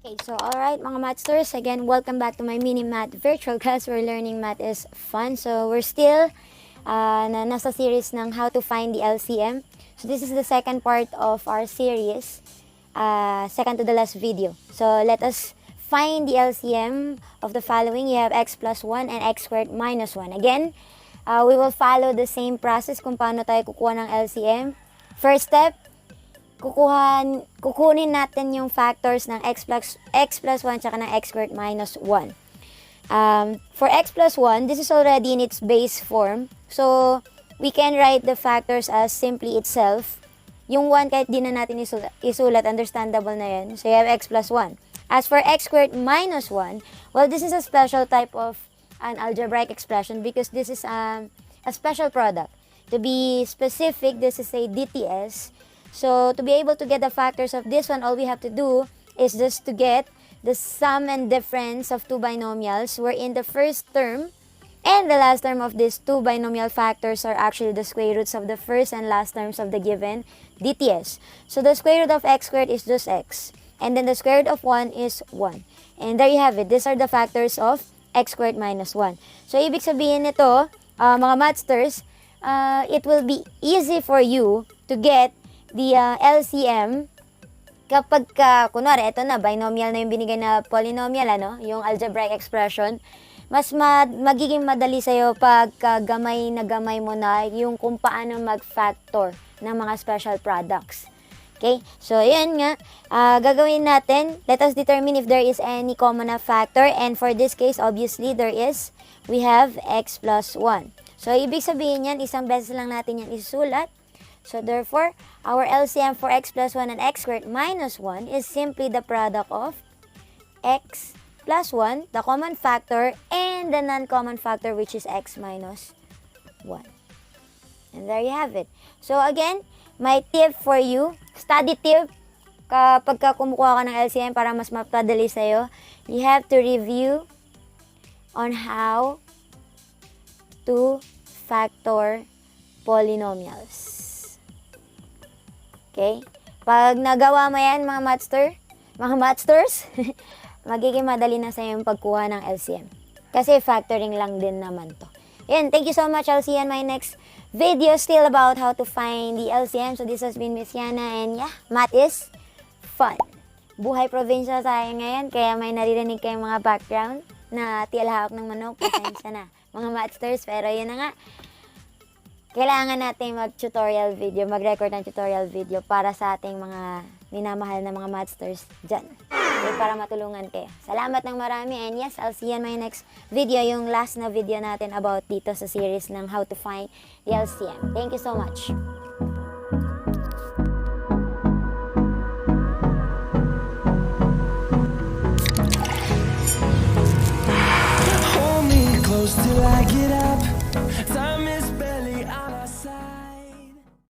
Okay, so alright mga Mathsters, again, welcome back to my mini math virtual class where learning math is fun. So we're still nasa series ng how to find the LCM. So this is the second part of our series, second to the last video. So let us find the LCM of the following. You have x plus 1 and x squared minus 1. Again, we will follow the same process kung paano tayo kukuha ng LCM. First step, kukunin natin yung factors ng x plus 1 tsaka ng x squared minus 1. For x plus 1, this is already in its base form. So, we can write the factors as simply itself. Yung 1 kahit di na natin isulat, understandable na yan. So, you have x plus 1. As for x squared minus 1, well, this is a special type of an algebraic expression because this is a special product. To be specific, this is a DTS. So, to be able to get the factors of this one, all we have to do is just to get the sum and difference of two binomials wherein the first term and the last term of these two binomial factors are actually the square roots of the first and last terms of the given DTS. So, the square root of x squared is just x. And then the square root of 1 is 1. And there you have it. These are the factors of x squared minus 1. So, ibig sabihin nito, mga Mathsters, it will be easy for you to get the LCM kapag kunwari, ito na, binomial na yung binigay na polynomial, yung algebraic expression, mas magiging madali sa'yo pag gamay na gamay mo na yung kung paano mag-factor ng mga special products. Okay? So, yan nga, gagawin natin, let us determine if there is any common factor, and for this case, obviously, we have x plus 1. So, ibig sabihin yan, isang beses lang natin yan isusulat. So, therefore, our LCM for x plus 1 and x squared minus 1 is simply the product of x plus 1, the common factor, and the non-common factor, which is x minus 1. And there you have it. So, again, my tip for you, study tip, kapag kumukuha ka ng LCM para mas mapadali sa'yo, you have to review on how to factor polynomials. Okay? Pag nagawa mo yan, mga Mathsters, magiging madali na sa'yo yung pagkuha ng LCM. Kasi factoring lang din naman to. Yan, thank you so much. I'll see you in my next video still about how to find the LCM. So this has been Miss Yana, and yeah, math is fun. Buhay probinsya tayo ngayon, kaya may naririnig kayong mga background na tilahawak ng manok. Pasensya na, mga Mathsters, pero yun na nga. Kailangan natin mag-tutorial video, mag-record ng tutorial video para sa ating mga minamahal na mga Mathsters dyan. Okay, para matulungan kayo. Salamat ng marami, and yes, I'll see you in my next video, yung last na video natin about dito sa series ng how to find the LCM. Thank you so much. Hold me close till I